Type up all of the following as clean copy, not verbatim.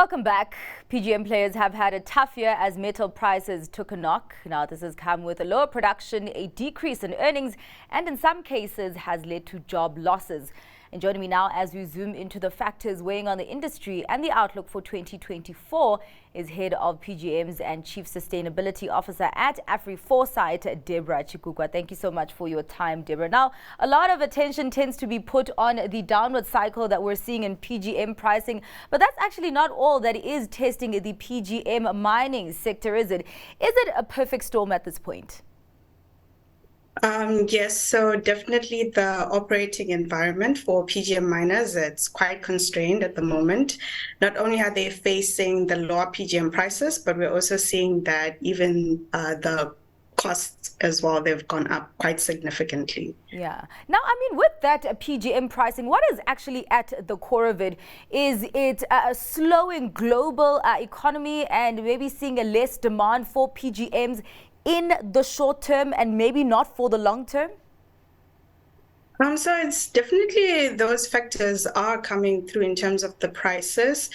Welcome back. PGM players have had a tough year as metal prices took a knock. Now, this has come with a lower production, a decrease in earnings, and in some cases has led to job losses. And joining me now as we zoom into the factors weighing on the industry and the outlook for 2024 is Head of PGMs and Chief Sustainability Officer at Afriforesight, Deborah Chikukwa. Thank you so much for your time, Deborah. Now, a lot of attention tends to be put on the downward cycle that we're seeing in PGM pricing, but that's actually not all that is testing the PGM mining sector, is it? Is it a perfect storm at this point? Yes, so definitely the operating environment for PGM miners, it's quite constrained at the moment. Not only are they facing the lower PGM prices, but we're also seeing that even the costs as well, they've gone up quite significantly. Yeah. Now, I mean, with that PGM pricing, what is actually at the core of it? Is it a slowing global economy and maybe seeing a less demand for PGMs in the short term and maybe not for the long term? So it's definitely those factors are coming through in terms of the prices.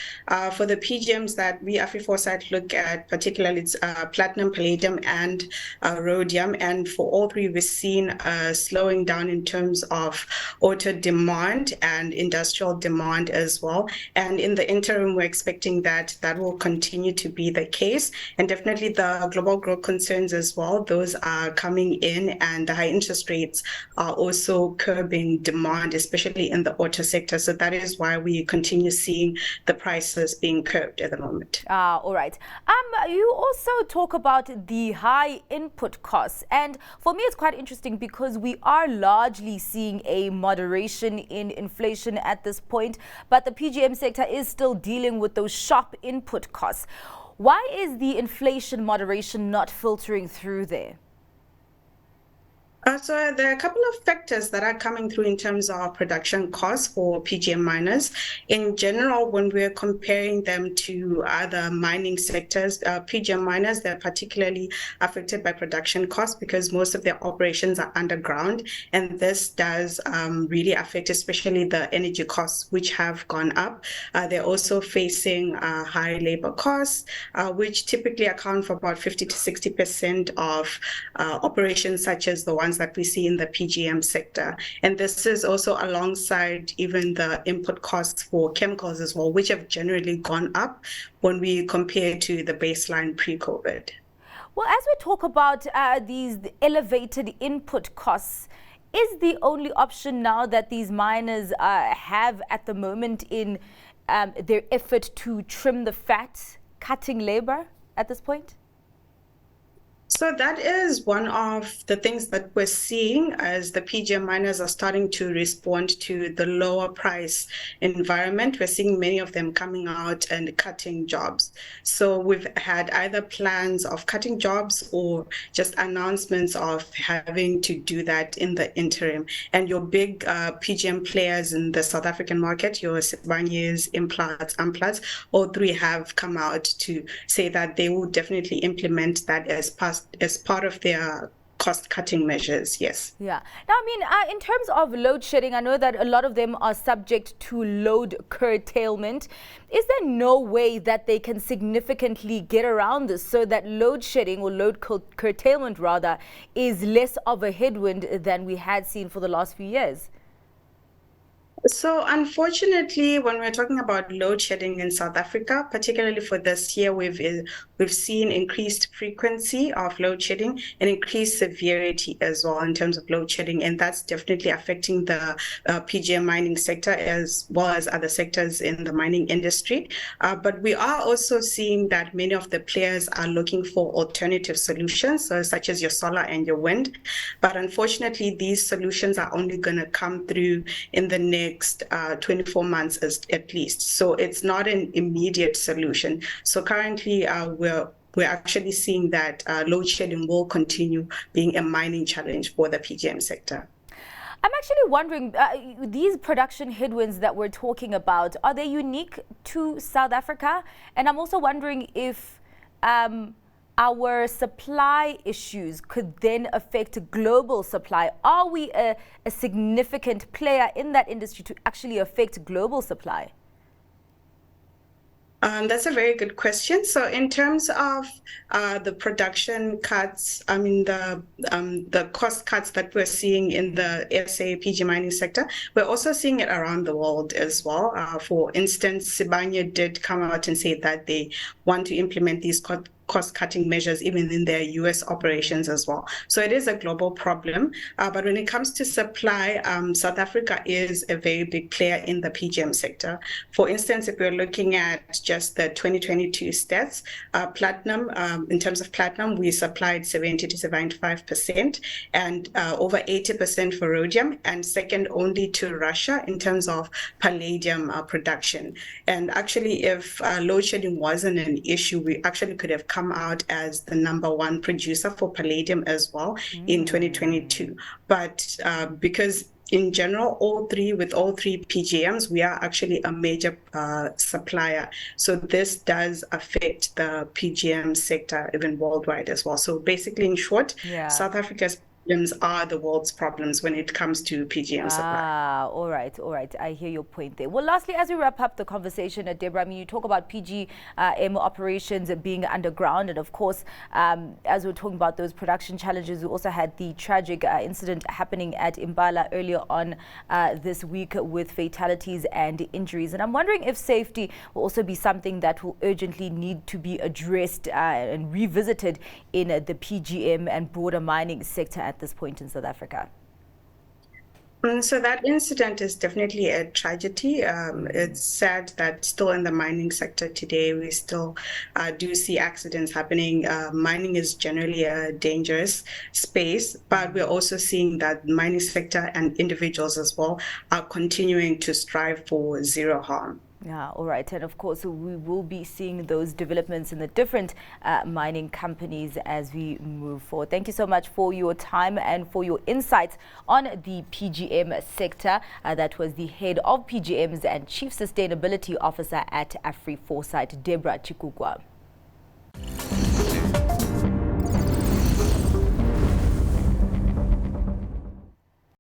For the PGMs that we Afriforesight look at, particularly it's platinum, palladium, and rhodium. And for all three, we've seen a slowing down in terms of auto demand and industrial demand as well. And in the interim, we're expecting that that will continue to be the case. And definitely the global growth concerns as well, those are coming in, and the high interest rates are also curbing demand, especially in the auto sector. So that is why we continue seeing the prices being curbed at the moment. All right. You also talk about the high input costs. And for me, it's quite interesting because we are largely seeing a moderation in inflation at this point, but the PGM sector is still dealing with those sharp input costs. Why is the inflation moderation not filtering through there? So there are a couple of factors that are coming through in terms of production costs for PGM miners. In general, when we're comparing them to other mining sectors, PGM miners, they're particularly affected by production costs because most of their operations are underground. And this does really affect especially the energy costs, which have gone up. They're also facing high labor costs, which typically account for about 50 to 60% of operations such as the ones that we see in the PGM sector. And this is also alongside even the input costs for chemicals as well, which have generally gone up when we compare to the baseline pre-COVID. Well, as we talk about these elevated input costs, is the only option now that these miners have at the moment in their effort to trim the fat, cutting labor at this point? So that is one of the things that we're seeing as the PGM miners are starting to respond to the lower price environment. We're seeing many of them coming out and cutting jobs. So we've had either plans of cutting jobs or just announcements of having to do that in the interim. And your big PGM players in the South African market, your Sibanyes, Implats, Amplats, all three have come out to say that they will definitely implement that as part of their cost-cutting measures, yes. Yeah. Now, I mean, in terms of load shedding, I know that a lot of them are subject to load curtailment. Is there no way that they can significantly get around this so that load shedding or load curtailment, rather, is less of a headwind than we had seen for the last few years? So unfortunately, when we're talking about load shedding in South Africa, particularly for this year, we've seen increased frequency of load shedding and increased severity as well in terms of load shedding. And that's definitely affecting the PGM mining sector as well as other sectors in the mining industry. But we are also seeing that many of the players are looking for alternative solutions, so such as your solar and your wind. But unfortunately, these solutions are only going to come through in the next 24 months at least. So it's not an immediate solution. So currently we're actually seeing that load shedding will continue being a mining challenge for the PGM sector. I'm actually wondering, these production headwinds that we're talking about, are they unique to South Africa? And I'm also wondering if our supply issues could then affect global supply. Are we a significant player in that industry to actually affect global supply? That's a very good question. So, in terms of the production cuts, I mean the cost cuts that we're seeing in the SA PG mining sector, we're also seeing it around the world as well. For instance, Sibanye did come out and say that they want to implement these cost-cutting measures even in their US operations as well. So it is a global problem. But when it comes to supply, South Africa is a very big player in the PGM sector. For instance, if we're looking at just the 2022 stats, platinum, in terms of platinum, we supplied 70 to 75% and over 80% for rhodium, and second only to Russia in terms of palladium production. And actually, if load shedding wasn't an issue, we actually could have come out as the #1 producer for palladium as well in 2022. But because in general, all three PGMs, we are actually a major supplier. So this does affect the PGM sector even worldwide as well. So basically, in short, South Africa's PGMs are the world's problems when it comes to PGM supply. All right. I hear your point there. Well, lastly, as we wrap up the conversation, Deborah, I mean, you talk about PGM operations being underground, and of course, as we're talking about those production challenges, we also had the tragic incident happening at Impala earlier on this week with fatalities and injuries. And I'm wondering if safety will also be something that will urgently need to be addressed and revisited in the PGM and broader mining sector at this point in South Africa. So that incident is definitely a tragedy. It's sad that still in the mining sector today, we still do see accidents happening. Mining is generally a dangerous space, but we're also seeing that the mining sector and individuals as well are continuing to strive for zero harm. Yeah, all right. And of course, we will be seeing those developments in the different mining companies as we move forward. Thank you so much for your time and for your insights on the PGM sector. That was the head of PGMs and Chief Sustainability Officer at Afriforesight, Deborah Chikukwa.